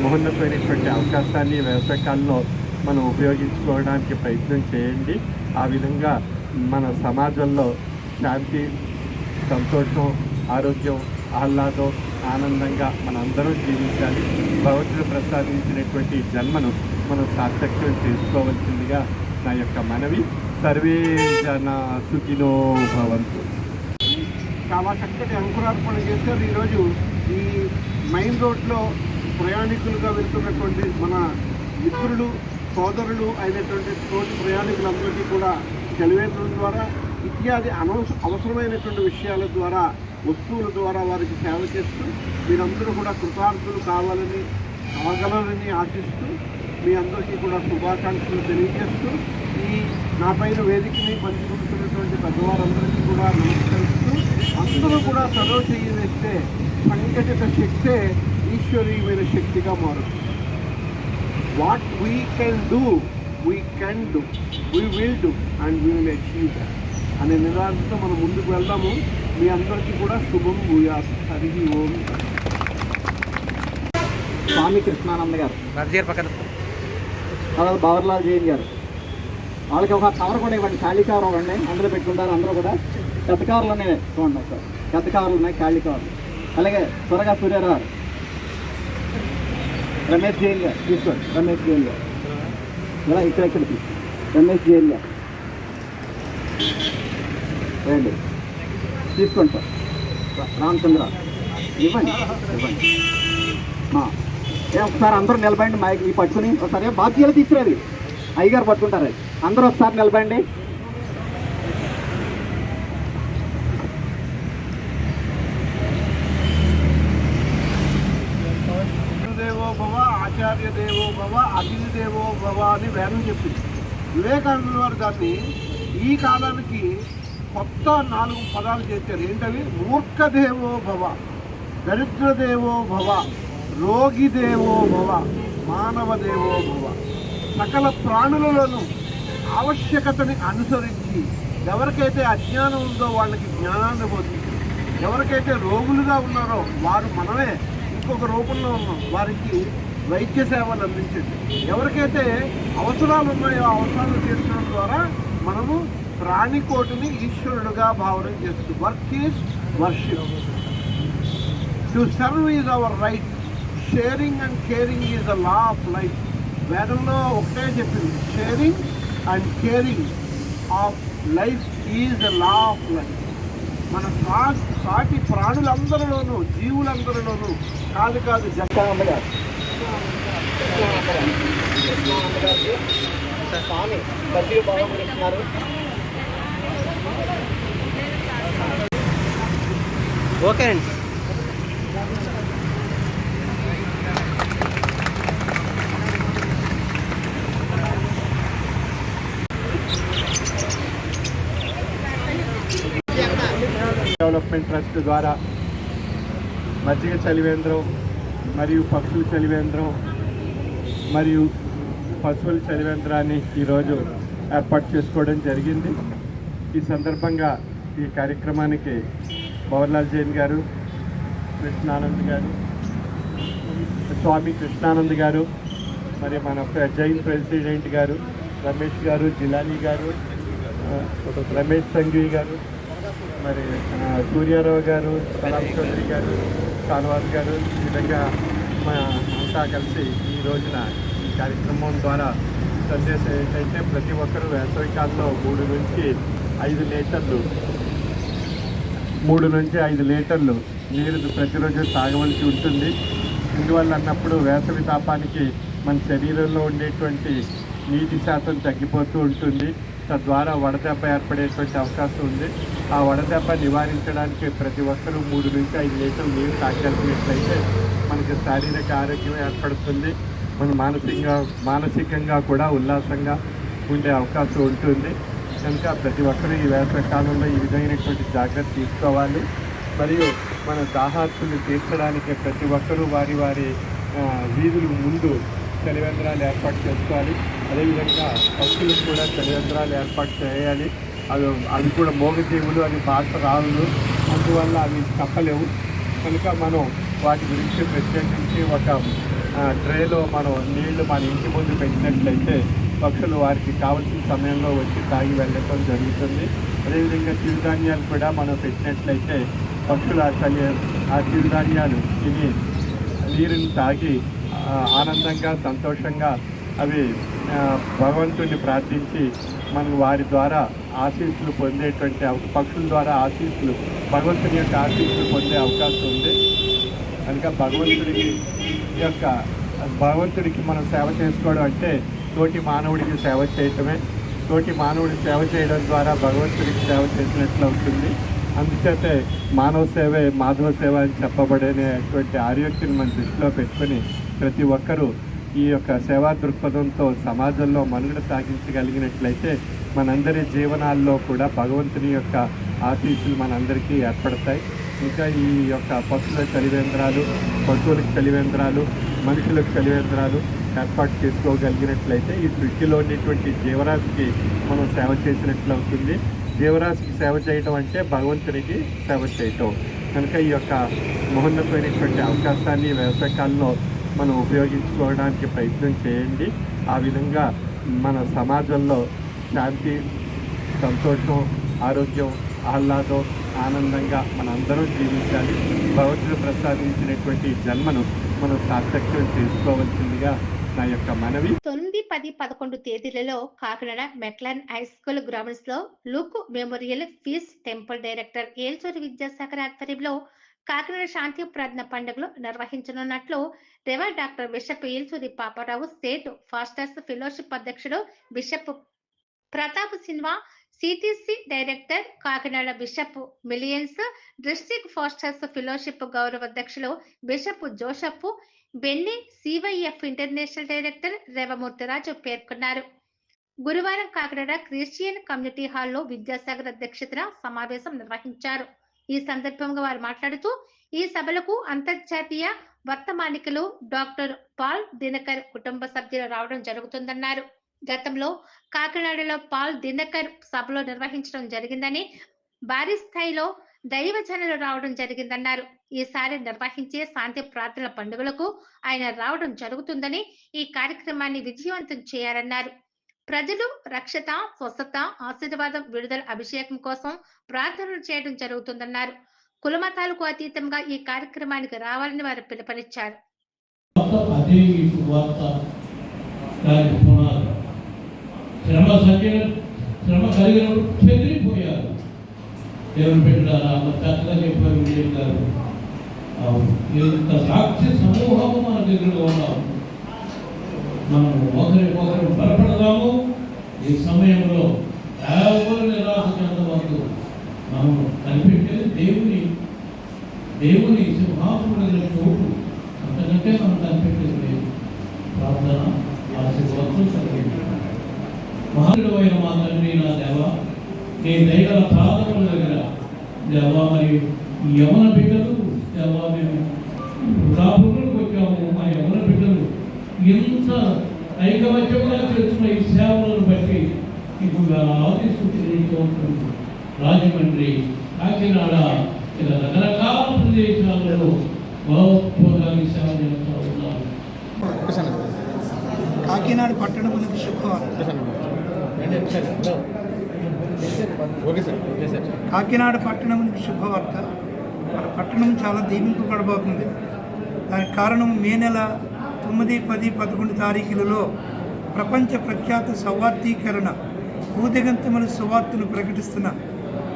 మహోన్నతమైనటువంటి అవకాశాన్ని వేసవికాలంలో మనం ఉపయోగించుకోవడానికి ప్రయత్నం చేయండి. ఆ విధంగా మన సమాజంలో శాంతి, సంతోషం, ఆరోగ్యం, ఆహ్లాదం, ఆనందంగా మనందరం జీవించాలి. భగవంతుడు ప్రసాదించినటువంటి జన్మను మనం సార్థక్యం చేసుకోవాల్సిందిగా నా యొక్క మనవి. సర్వే జన సుఖినో భవంతు. చాలా చక్కటి అంకురార్పణ చేశారు. ఈరోజు ఈ మెయిన్ రోడ్లో ప్రయాణికులుగా వెళ్తున్నటువంటి మన మిత్రులు, సోదరులు అయినటువంటి తోటి ప్రయాణికులందరికీ కూడా చలివేంద్రం ద్వారా ఇత్యాది అవసరమైనటువంటి విషయాల ద్వారా, వస్తువుల ద్వారా వారికి సేవ చేస్తూ మీరందరూ కూడా కృతార్థులు కాగలరని ఆశిస్తూ మీ అందరికీ కూడా శుభాకాంక్షలు తెలియజేస్తూ ఈ నా పైన వేదికని పంచుకుంటున్నటువంటి పెద్దవారందరికీ కూడా నమస్కరిస్తూ అందరూ కూడా సర్వ చెయ్యి వేస్తే సంఘటిత శక్తే ఈశ్వరీయమైన శక్తిగా మారుతుంది. What we can do, we will do and we will achieve that అనే నిరాశతో మనం ముందుకు వెళ్దాము. మీ అందరికీ కూడా శుభం భూయాత్. హరి ఓం. స్వామి కృష్ణానంద గారు, అలాగే బావర్లాల్ జైన్ గారు, వాళ్ళకి ఒక కవర్ కూడా ఇవ్వండి, ఖాళీ కవర్ ఇవ్వండి, అందులో పెట్టుకుంటారు. అందరూ కూడా పెద్ద కవర్లోనే చూడండి, సార్ పెద్ద కవర్లు ఉన్నాయి, ఖాళీ కవర్లు. అలాగే త్వరగా సూర్యారావు, రమేష్ జైన్ గారు తీసుకోండి, రమేష్ జైన్ గారు ఇలా ఇక్కడ తీసుకోండి, రమేష్ జైన్ గారు రండి తీసుకోండి సార్. రామచంద్ర ఇవ్వండి. ఒకసారి అందరూ నిలబండి, మైక్ మీ పట్టుకుని ఒకసారి బాధ్యతలు తీసుకురాది, అయ్యగారు పట్టుకుంటారు. అందరూ ఒకసారి నిలబండి. దేవో భవ, ఆచార్య దేవో భవ, అతిథి దేవో భవ అని వేదం చెప్పింది. వివేకానంద వారు దాన్ని ఈ కాలానికి కొత్త 4 పదాలు చేశారు. ఏంటవి? మూర్ఖ దేవో భవ, దరిద్ర దేవో భవ, రోగి దేవో భవ, మానవ దేవో భవ. సకల ప్రాణులలోనూ ఆవశ్యకతని అనుసరించి ఎవరికైతే అజ్ఞానం ఉందో వాళ్ళకి జ్ఞానాన్ని బోధించి, ఎవరికైతే రోగులుగా ఉన్నారో వారు మనమే ఇంకొక రూపంలో ఉన్నాం, వారికి వైద్య సేవలు అందించండి. ఎవరికైతే అవసరాలు ఉన్నాయో ఆ అవసరాలు తీర్చడం ద్వారా మనము ప్రాణికోటిని ఈశ్వరుడుగా భావన చేస్తూ work is worship. To serve is our right, sharing and caring is a law of life. వేదంలో ఒకటే చెప్పింది, sharing and caring of life is the law of life. మన సాటి ప్రాణులందరిలోనూ, జీవులందరిలోనూ కాదు స్వామి బదిలీ బాగుపడుతున్నారు. ఓకే అండి. డెవలప్మెంట్ ట్రస్ట్ ద్వారా మజ్జిగ చలివేంద్రం మరియు పక్షుల చలివేంద్రం మరియు పశువుల చలివేంద్రాన్ని ఈరోజు ఏర్పాటు చేసుకోవడం జరిగింది. ఈ సందర్భంగా ఈ కార్యక్రమానికి భవర్లాల్ జైన్ గారు, కృష్ణానంద్ గారు, స్వామి కృష్ణానంద్ గారు, మరి మన జైన్ ప్రెసిడెంట్ గారు రమేష్ గారు, జిలానీ గారు, రమేష్ సంఘవి గారు, మరి సూర్యారావు గారు, సలాం చౌదరి గారు, షానవాజ్ గారు, ఈ విధంగా అంతా కలిసి ఈ రోజున ఈ కార్యక్రమం ద్వారా సందేశం ఏంటంటే ప్రతి ఒక్కరూ వేసవికాలంలో 3 నుంచి 5 లీటర్లు నీరు ప్రతిరోజు తాగవలసి ఉంటుంది. ఇందువల్ల అన్నప్పుడు వేసవి తాపానికి మన శరీరంలో ఉండేటువంటి నీటి శాతం తగ్గిపోతూ ఉంటుంది. తద్వారా వడదెబ్బ ఏర్పడేటువంటి అవకాశం ఉంది. ఆ వడదెబ్బ నివారించడానికి ప్రతి ఒక్కరూ 3 నుంచి 5 లీటర్లు నీరు తాగలిగినట్లయితే మనకి శారీరక ఆరోగ్యం ఏర్పడుతుంది. మన మానసికంగా కూడా ఉల్లాసంగా ఉండే అవకాశం ఉంటుంది. కనుక ప్రతి ఒక్కరూ ఈ వేసవికాలంలో ఈ విధమైనటువంటి జాగ్రత్త తీసుకోవాలి. మరియు మన దాహార్తులు తీర్చడానికి ప్రతి ఒక్కరూ వారి వీధులు ముందు చలివేంద్రాలు ఏర్పాటు చేసుకోవాలి. అదేవిధంగా పక్షులకు కూడా చలివేంద్రాలు ఏర్పాటు చేయాలి. అవి కూడా మోగజీవులు, అవి భాష రావులు, అందువల్ల అవి తప్పలేవు. కనుక మనం వాటి గురించి ప్రత్యేకించి ఒక ట్రేలో మనం నీళ్లు మన ఇంటి ముందు పెట్టినట్లయితే పక్షులు వారికి కావలసిన సమయంలో వచ్చి తాగి వెళ్ళటం జరుగుతుంది. అదేవిధంగా చిరుధాన్యాలు కూడా మనం పెట్టినట్లయితే పక్షులు ఆ చిరుధాన్యాలు తిని నీరుని తాగి ఆనందంగా, సంతోషంగా అవి భగవంతుడిని ప్రార్థించి మనం వారి ద్వారా ఆశీస్సులు పొందేటువంటి పక్షుల ద్వారా భగవంతుని యొక్క ఆశీస్సులు పొందే అవకాశం ఉంది. కనుక భగవంతుడికి మనం సేవ చేసుకోవడం అంటే తోటి మానవుడికి సేవ చేయటమే. తోటి మానవుడికి సేవ చేయడం ద్వారా భగవంతుడికి సేవ చేసినట్లు అవుతుంది. అందుచేతే మానవ సేవే మాధవ సేవ అని చెప్పబడేటువంటి ఆర్యోక్తిని మన దృష్టిలో పెట్టుకొని ప్రతి ఒక్కరూ ఈ యొక్క సేవా దృక్పథంతో సమాజంలో మనుగడ సాగించగలిగినట్లయితే మనందరి జీవనాల్లో కూడా భగవంతుని యొక్క ఆశీస్సులు మనందరికీ ఏర్పడతాయి. ఇంకా ఈ యొక్క పక్షుల చలివేంద్రాలు, పశువులకు చలివేంద్రాలు, మనుషులకు చలివేంద్రాలు ఏర్పాటు చేసుకోగలిగినట్లయితే ఈ సృష్టిలో ఉండేటువంటి జీవరాశికి మనం సేవ చేసినట్లు అవుతుంది. జీవరాశికి సేవ చేయటం అంటే భగవంతునికి సేవ చేయటం. కనుక ఈ యొక్క మహోన్నతమైనటువంటి అవకాశాన్ని వేసవికాలంలో మనం ఉపయోగించుకోవడానికి ప్రయత్నం చేయండి. ఆ విధంగా మన సమాజంలో శాంతి, సంతోషం, ఆరోగ్యం, ఆహ్లాదం, ఆనందంగా మనందరం జీవించాలి. భగవంతుడు ప్రసాదించినటువంటి జన్మను మనం సార్థక్యం చేసుకోవాల్సిందిగా నా యొక్క మనవి. 9, 10, 11 తేదీలలో Kakinada McLaurin high school grounds లో Luke memorial peace temple director Elchuri Vidyasagar ఆధ్వర్యంలో కాకినాడ శాంతి ప్రార్థన పండుగలు నిర్వహించనున్నట్లు reverend doctor bishop Elchuri Paparao, state pastors fellowship అధ్యక్షుడు bishop Pratap Sinha, CTC director Kakinada bishop Millions, district pastors fellowship గౌరవ అధ్యక్షులు bishop Joseph Benny, CYF international director Revamurthyraju పేర్కొన్నారు. గురువారం కాకినాడ క్రిస్టియన్ కమ్యూనిటీ హాల్లో విద్యాసాగర్ అధ్యక్షతన సమావేశం నిర్వహించారు. ఈ సందర్భంగా వారు మాట్లాడుతూ ఈ సభలకు అంతర్జాతీయ వర్తమానికులు డాక్టర్ పాల్ దినకర్ కుటుంబ సభ్యులు రావడం జరుగుతుందన్నారు. గతంలో కాకినాడలో పాల్ దినకర్ సభలో నిర్వహించడం జరిగిందని, భారీ స్థాయిలో దైవజనులు రావడం జరిగిందన్నారు. ఈసారి నిర్వహించే శాంతి ప్రార్థనల పండుగలకు ఆయన రావడం జరుగుతుందని, ఈ కార్యక్రమాన్ని విజయవంతం చేయాలన్నారు. ప్రజలు రక్షత, స్వస్థత, ఆశీర్వాదం, విడుదల, అభిషేకం కోసం ప్రార్థనలు చేయడం జరుగుతుందన్నారు. కులమతాలకు అతీతంగా ఈ కార్యక్రమానికి రావాలని వారు పిలుపునిచ్చారు. శ్రమ కలిగినప్పుడు దేవుని పెట్టారా చక్కగా చెప్పారు విజయ్ గారు. ఇంత సాక్షి సమూహం మన దగ్గర ఉన్నాం. మనం ఒకరికొకరు బలపడదాము. ఈ సమయంలో ఎవరు నిరాశ చెందవద్దు. మనం కనిపెట్టేది దేవుని సింహాసనం చోటు. అంతకంటే మనం కనిపెట్టేది లేదు. ప్రార్థన ఆశీర్వాదం కలిగించాలి. మహానుడైన మా తండ్రి, నా దేవ, నీ దయగల పాదముల దగ్గర దేవా, మరి యవన బిడ్డలు దేవా, మేము రాబోలకు వచ్చాము. మా యవన బిడ్డలు ఎంత ఐకమత్యంగా చేస్తున్న ఈ సేవలను బట్టి మీకు ఆది సూచన ఉంటుంది. రాజమండ్రి, కాకినాడ ఇలా రకరకాల ప్రదేశాలలో గొప్పగా ఈ సేవ చేస్తూ ఉన్నారు. కాకినాడ పట్టణమునకు శుభవార్త. కాకినాడ పట్టణమునకు శుభవార్త. మన పట్టణం చాలా దీవింపబడబోతుంది. దానికి కారణం మే నెల 9, 10, 11 తారీఖులలో ప్రపంచ ప్రఖ్యాత సౌవార్థీకరణ భూదిగంతముల సువార్తను ప్రకటిస్తున్న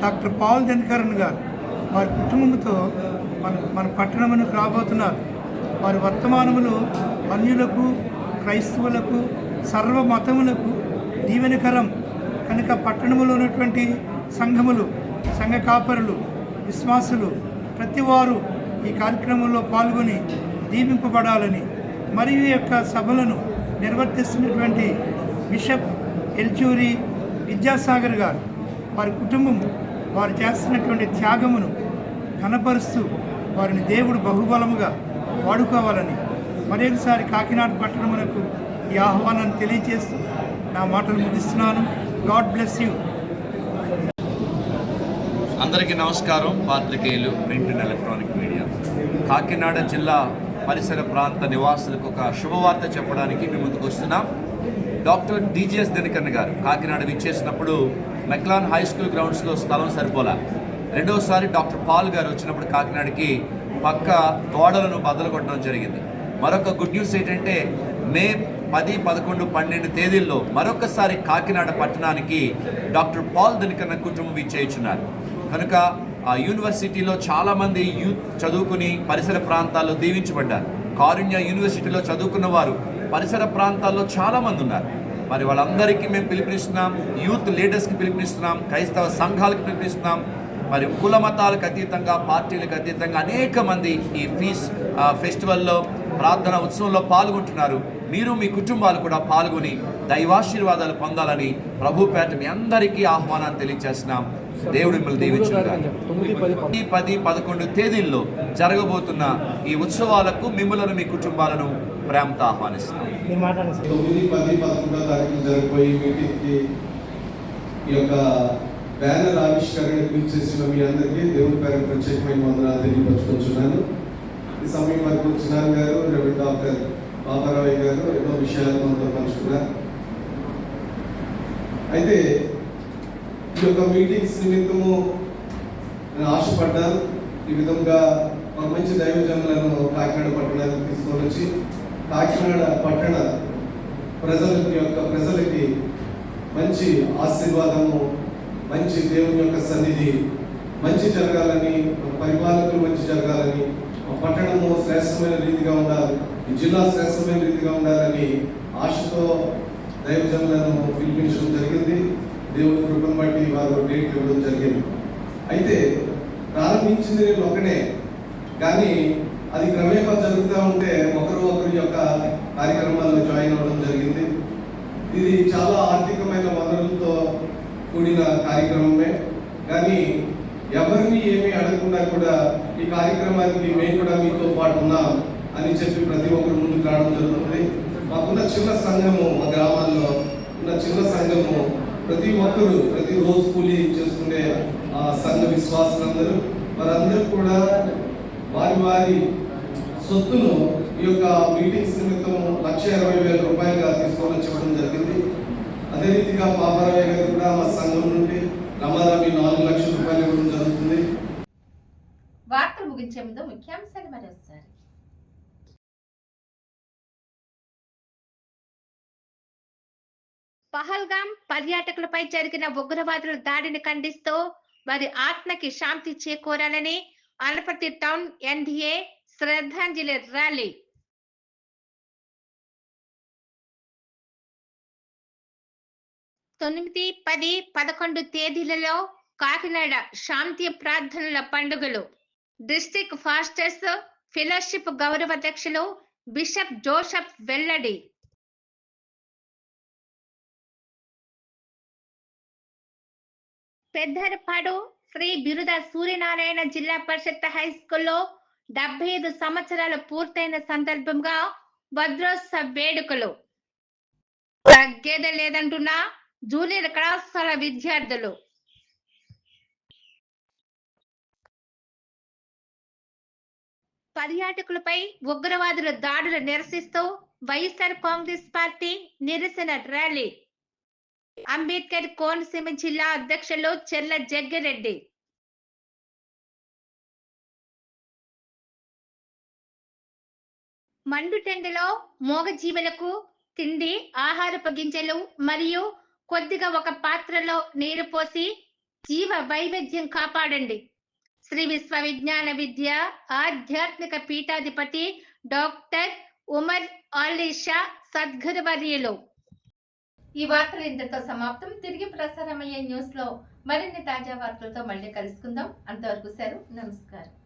డాక్టర్ పాల్ దినకరన్ గారు వారి కుటుంబంతో మన పట్టణమునకు రాబోతున్నారు. వారి వర్తమానములు అన్యులకు, క్రైస్తవులకు, సర్వ మతములకు దీవెనకరం కనుక పట్టణంలో ఉన్నటువంటి సంఘములు, సంఘ కాపరులు, విశ్వాసులు ప్రతి వారు ఈ కార్యక్రమంలో పాల్గొని దీవింపబడాలని, మరియు ఈ యొక్క సభలను నిర్వర్తిస్తున్నటువంటి బిషప్ ఎల్చూరి విద్యాసాగర్ గారు వారి కుటుంబం వారు చేస్తున్నటువంటి త్యాగమును ఘనపరుస్తూ వారిని దేవుడు బహుబలముగా వాడుకోవాలని మరొకసారి కాకినాడ పట్టణమునకు ఈ ఆహ్వానాన్ని తెలియజేస్తూ నా మాటలు ముగిస్తున్నాను. God bless you. అందరికీ నమస్కారం. పాత్రికేయులు, print and electronic media, Kakinada జిల్లా పరిసర ప్రాంత నివాసులకు ఒక శుభవార్త చెప్పడానికి మేము ముందుకు వస్తున్నాం. డాక్టర్ డిజిఎస్ దినకరన్ గారు కాకినాడ విచ్చేసినప్పుడు మెక్లాన్ హై స్కూల్ గ్రౌండ్స్లో స్థలం సరిపోలా. రెండోసారి డాక్టర్ పాల్ గారు వచ్చినప్పుడు కాకినాడకి పక్క గోడలను బద్దలు కొట్టడం జరిగింది. మరొక గుడ్ న్యూస్ ఏంటంటే మే 10, 11, 12 తేదీల్లో మరొకసారి కాకినాడ పట్టణానికి డాక్టర్ పాల్ దినకరన్ కుటుంబం విచ్చేయుచున్నారు. కనుక ఆ యూనివర్సిటీలో చాలామంది యూత్ చదువుకుని పరిసర ప్రాంతాల్లో దీవించబడ్డారు. కారుణ్య యూనివర్సిటీలో చదువుకున్న వారు పరిసర ప్రాంతాల్లో చాలామంది ఉన్నారు. మరి వాళ్ళందరికీ మేము పిలుపునిస్తున్నాం. యూత్ లీడర్స్కి పిలుపునిస్తున్నాం. క్రైస్తవ సంఘాలకు పిలుపునిస్తున్నాం. మరి కుల మతాలకు అతీతంగా, పార్టీలకు అతీతంగా అనేక మంది ఈ ఫెస్టివల్లో, ప్రార్థన ఉత్సవంలో పాల్గొంటున్నారు. మీరు మీ కుటుంబాలు కూడా పాల్గొని దైవాశీర్వాదాలు పొందాలని ప్రభు పేట మీ అందరికీ ఆహ్వానాన్ని తెలియజేస్తున్నాం. దేవుడు మిమ్మల్ని దీవించుగాక. 10, 11 తేదీల్లో జరగబోతున్న ఈ ఉత్సవాలకు మిమ్మల్ని, మీ కుటుంబాలను ప్రేమతో ఆహ్వానిస్తున్నాం. 9, 10, 11 తారీఖులు జరిగిపోయి మీటింగ్కి ఈ యొక్క బ్యానర్ ఆవిష్కరణకు ఇచ్చేసిన మీ అందరికీ దేవుని పేరు ప్రత్యేకమైన వందనాలు తెలియపరుచుకుంటున్నాను. ఈ సమయం వరకు చిన్నాన్ గారు, రెవరెండ్ డాక్టర్ బాబారావు గారు ఎన్నో విషయాలు మనతో పంచుకున్నారు. అయితే ఈ యొక్క మీటింగ్స్ నిమిత్తము నేను ఆశపడ్డాను. ఈ విధంగా ఒక మంచి దైవజనులను కాకినాడ పట్టణానికి తీసుకొని వచ్చి కాకినాడ పట్టణ ప్రజలకి మంచి ఆశీర్వాదము, మంచి దేవుని యొక్క సన్నిధి మంచి జరగాలని, పరిపాలకులు మంచి జరగాలని, పట్టణము శ్రేష్టమైన రీతిగా ఉండాలి, ఈ జిల్లా శ్రేష్టమైన రీతిగా ఉండాలని ఆశతో దైవజనులను పిలిపించడం జరిగింది. దేవుని కృపను బట్టి వారు డేట్ ఇవ్వడం జరిగింది. అయితే ప్రారంభించింది నేను ఒకనే, కానీ అది క్రమేపా జరుగుతూ ఉంటే ఒకరి యొక్క కార్యక్రమాల్లో జాయిన్ అవ్వడం జరిగింది. ఇది చాలా ఆర్థికమైన వనరులతో కూడిన కార్యక్రమమే, కానీ ఎవరిని ఏమీ అడగకుండా కూడా ఈ కార్యక్రమానికి మేము కూడా మీతో పాటు ఉన్నాం అని చెప్పి ప్రతి ఒక్కరు ముందుకు రావడం జరుగుతుంది. మాకున్న చిన్న సంఘము, మా గ్రామాల్లో ఉన్న చిన్న సంఘము, ప్రతి ఒక్కరు ప్రతి రోజు కూలీ చేసుకునే సంఘ విశ్వాసులందరూ వారందరూ కూడా వారి సొత్తును ఈ యొక్క మీటింగ్స్ నిమిత్తం 1,20,000 రూపాయలుగా తీసుకొని వచ్చి జరిగింది. అదే రీతిగా పాపారావు గారు కూడా మా సంఘం నుండి రమారమి 4 లక్షల రూపాయలు ఇవ్వడం జరుగుతుంది. వార్తలు ముగించే ముందు ముఖ్యాంశాలు మరోసారి. పహల్గాం పర్యాటకులపై జరిగిన ఉగ్రవాదుల దాడిని ఖండిస్తూ వారి ఆత్మకి శాంతి చేకూరాలని అనపర్తి టౌన్ ఎన్డీఏ శ్రద్ధాంజలి ర్యాలీ. తొమ్మిది, 10, 11 తేదీలలో కాకినాడ శాంతి ప్రార్థనల పండుగలు. డిస్ట్రిక్ట్ ఫాస్టర్స్ ఫెలోషిప్ గౌరవాధ్యక్షులు బిషప్ జోసెఫ్ వెల్లడి. పెద్దరపాడు శ్రీ బిరుద సూర్యనారాయణ జిల్లా పరిషత్ హై స్కూల్లో 75 సంవత్సరాలు పూర్తయిన సందర్భంగా వజ్రోత్సవ వేడుకలు. తగ్గేదే లేదంటున్న జూనియర్ కళాశాల విద్యార్థులు. పర్యాటకులపై ఉగ్రవాదుల దాడులు నిరసిస్తూ వైఎస్ఆర్ కాంగ్రెస్ పార్టీ నిరసన ర్యాలీ. అంబేద్కర్ కోనసీమ జిల్లా అధ్యక్షులు చెర్ల జగ్గిరెడ్డి. మండుటెండలో మూగజీవులకు తిండి, ఆహారపు గింజలు మరియు కొద్దిగా ఒక పాత్రలో నీరు పోసి జీవ వైవిధ్యం కాపాడండి. శ్రీ విశ్వ విజ్ఞాన విద్య ఆధ్యాత్మిక పీఠాధిపతి డాక్టర్ ఉమర్ ఆలీషా సద్గురువర్యులు. ఈ వార్తలు ఇంతటితో సమాప్తం. తిరిగి ప్రసారమయ్యే న్యూస్ లో మరిన్ని తాజా వార్తలతో మళ్ళీ కలుసుకుందాం. అంతవరకు సెలవు. నమస్కారం.